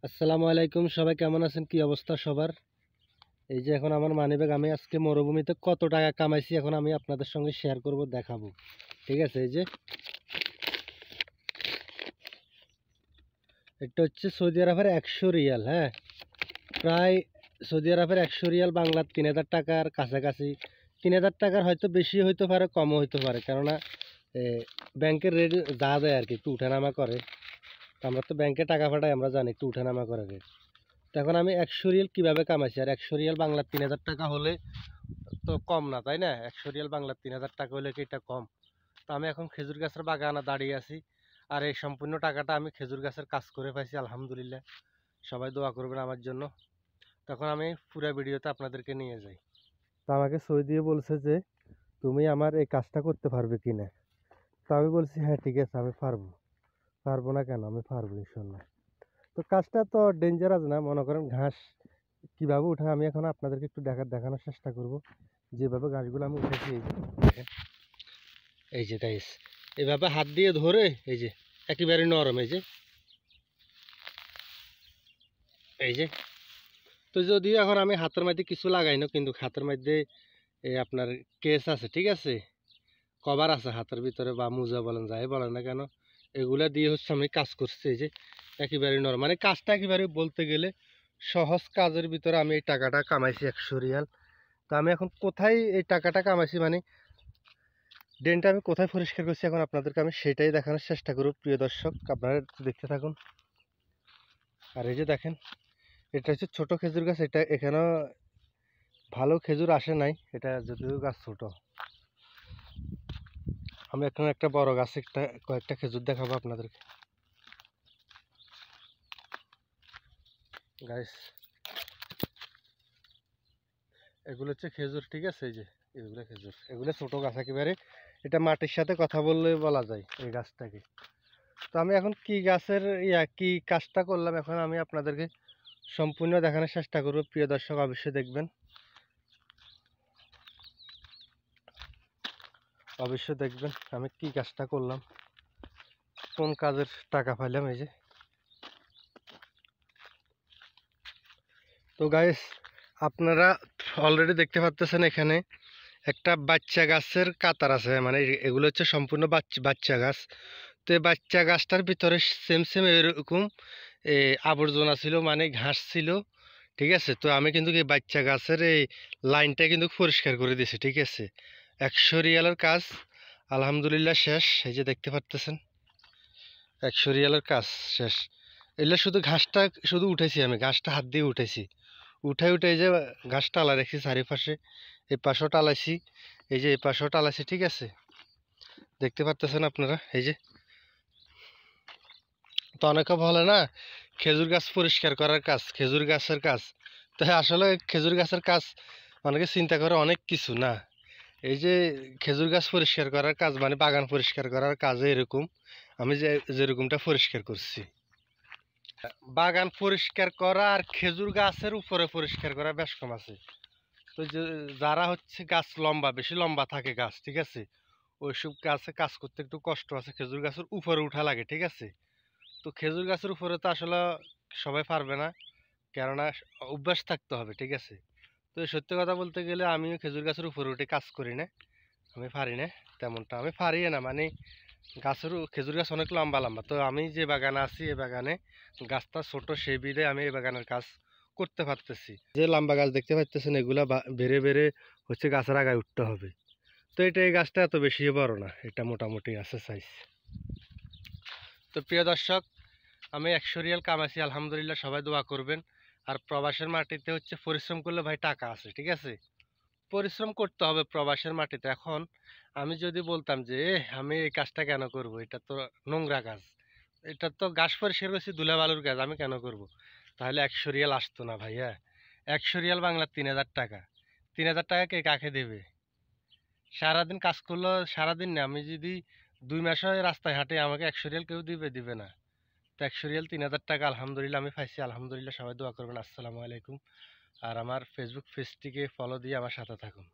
আসসালামু আলাইকুম, সবাই কেমন আছেন? কি অবস্থা সবার? এই যে এখন আমার মানিব্যাগ, আমি আজকে মরুভূমিতে কত টাকা কামাইছি এখন আমি আপনাদের সঙ্গে শেয়ার করব, দেখাবো। ঠিক আছে, এই যে এটা হচ্ছে সৌদি আরবের 100 রিয়াল। হ্যাঁ, প্রায় সৌদি আরবের 100 রিয়াল বাংলার 3000 টাকার কাছাকাছি। 3000 টাকার হয়তো বেশি হইতে পারে, কমও হইতে পারে, কেননা ব্যাংকের রেট যা দেয় আর কি, একটু উঠানামা করে। তো আমরা তো ব্যাংকে টাকা পাঠাই, আমরা জানি একটু উঠানামা করে রেট। তো এখন আমি 100 রিয়াল কীভাবে কামাইছি, আর 100 রিয়াল বাংলার 3000 টাকা হলে তো কম না, তাই না? 100 রিয়াল বাংলার 3000 টাকা হলে কি এটা কম? তো আমি এখন খেজুর গাছের বাগানে দাঁড়িয়ে আছি, আর এই সম্পূর্ণ টাকাটা আমি খেজুর গাছের কাজ করে পাইছি, আলহামদুলিল্লাহ। সবাই দোয়া করবেন আমার জন্য। তখন আমি পুরো ভিডিওতে আপনাদেরকে নিয়ে যাই। তো আমাকে সই দিয়ে বলছে যে তুমি আমার এই কাজটা করতে পারবে কিনা। তো আমি বলছি হ্যাঁ ঠিক আছে, আমি পারবো। পারবো না কেন, আমি পারবো ইনশাল্লাহ। তো কাজটা তো ডেঞ্জারাস না, মনে করেন ঘাস কিভাবে উঠায় আমি এখন আপনাদেরকে একটু দেখানোর চেষ্টা করব। যেভাবে ঘাসগুলো আমি উঠেছি, এই যে দেখেন, এই যে গাইস, এভাবে হাত দিয়ে ধরে, এই যে একেবারে নরম, এই যে এই যে তো যদিও এখন আমি হাতের মধ্যে কিছু লাগাই না, কিন্তু হাতের মধ্যে এই আপনার কেস আছে, ঠিক আছে, কভার আছে হাতের ভিতরে, বা মোজা বলেন যাই বলেন না কেন, এগুলা দিয়ে হচ্ছে আমি কাজ করছি। এই যে একেবারে নরম, মানে কাজটা একেবারে বলতে গেলে সহজ কাজের ভিতরে আমি এই টাকাটা কামাইছি 100 রিয়াল। তো আমি এখন কোথায় এই টাকাটা কামাইছি, মানে ড্রেনটা আমি কোথায় পরিষ্কার করছি, এখন আপনাদেরকে আমি সেটাই দেখানোর চেষ্টা করব। প্রিয় দর্শক, আপনারা দেখতে থাকুন। আর এই যে দেখেন, এটা হচ্ছে ছোট খেজুর গাছ, এটা এখানেও ভালো খেজুর আসে নাই, এটা যদিও গাছ ছোট। আমি এখন একটা বড় গাছ, কয়েকটা খেজুর দেখাবো আপনাদেরকে। গাইস, এগুলো হচ্ছে খেজুর, ঠিক আছে, এই যে এগুলো খেজুর, এগুলো ছোট গাছ একেবারে, এটা মাটির সাথে কথা বললে বলা যায় এই গাছটাকে। তো আমি এখন কি গাছের কি কাজটা করলাম, এখন আমি আপনাদেরকে সম্পূর্ণ দেখানোর চেষ্টা করব। প্রিয় দর্শক, অবশ্যই দেখবেন, অবশ্যই দেখবেন আমি কি কাজটা করলাম, কোন কাজের টাকা পাইলাম। এই যে, তো গাইস, আপনারা অলরেডি দেখতে পাচ্ছেন এখানে একটা বাচ্চা গাছের কাতার আছে, মানে এগুলো হচ্ছে সম্পূর্ণ বাচ্চা গাছ। তো এই বাচ্চা গাছটার ভিতরে সেম সেম এরকম আবর্জনা ছিল, মানে ঘাস ছিল, ঠিক আছে। তো আমি কিন্তু এই বাচ্চা গাছের এই লাইনটা কিন্তু পরিষ্কার করে দিয়েছি, ঠিক আছে। 100 রিয়ালের কাজ আলহামদুলিল্লাহ শেষ। এই যে দেখতে পাচ্ছেন 100 রিয়ালের কাজ শেষ। এগুলো শুধু ঘাসটা শুধু উঠেছি, আমি ঘাসটা হাত দিয়ে উঠেছি, উঠে এই যে ঘাস টালা রেখেছি চারিপাশে, এই পাশেও টালাইছি, এই যে এই পাশেও টালাইছি, ঠিক আছে, দেখতে পাচ্ছেন আপনারা। এই যে, তো অনেকে বলে না খেজুর গাছ পরিষ্কার করার কাজ খেজুর গাছের কাজ, তো আসলে খেজুর গাছের কাজ অনেকে চিন্তা করে অনেক কিছু না। এই যে খেজুর গাছ পরিষ্কার করার কাজ মানে বাগান পরিষ্কার করার কাজে এরকম আমি যেরকমটা পরিষ্কার করছি। বাগান পরিষ্কার করা আর খেজুর গাছের উপরে পরিষ্কার করা বেশ কম আছে। তো যে যারা হচ্ছে গাছ লম্বা, বেশি লম্বা থাকে গাছ, ঠিক আছে, ওইসব গাছে কাজ করতে একটু কষ্ট আছে, খেজুর গাছের উপরে উঠা লাগে, ঠিক আছে। তো খেজুর গাছের উপরে তো আসলে সবাই পারবে না, কেননা অভ্যাস থাকতে হবে, ঠিক আছে। তো সত্যি কথা বলতে গেলে আমিও খেজুর গাছের উপরে উঠে কাজ করি না, আমি পারি না তেমনটা, আমি পারি না, মানে খেজুর গাছ অনেক লম্বা লম্বা। তো আমি যে বাগানে আছি এই বাগানে গাছটা ছোট, সেই বিধে আমি এই বাগানের কাজ করতে পারতেছি। যে লম্বা গাছ দেখতে পাচ্ছেন, এগুলা বেড়ে বেড়ে হচ্ছে গাছের আগায় উঠতে হবে। তো এই গাছটা এত বেশি বড় না, এটা মোটামুটি আছে সাইজ। তো প্রিয় দর্শক, আমি 100 রিয়াল কামাইছি আলহামদুলিল্লাহ, সবাই দোয়া করবেন। আর প্রবাসের মাটিতে হচ্ছে পরিশ্রম করলে ভাই টাকা আছে, ঠিক আছে, পরিশ্রম করতে হবে প্রবাসের মাটিতে। এখন আমি যদি বলতাম যে আমি এই কাজটা কেন করব, এটা তো নোংরা কাজ, এটা তো ঘাস পরিষ্কার করছি, ধুলাবালুর কাজ, আমি কেন করব, তাহলে 100 রিয়াল আসতো না ভাইয়া। 100 রিয়াল বাংলা 3000 টাকা, 3000 টাকা কে কাকে দেবে? সারাদিন কাজ করলো, সারাদিন না, আমি যদি 2 মাস হয় রাস্তায় হাঁটে, আমাকে 100 রিয়াল কেউ দিবে না। তো 100 রিয়াল 3000 টাকা আলহামদুলিল্লাহ আমি পাইছি, আলহামদুলিল্লাহ। সবাই দোয়া করবেন। আসসালামু আলাইকুম। আর আমার ফেসবুক পেজটিকে ফলো দিয়ে আমার সাথে থাকুন।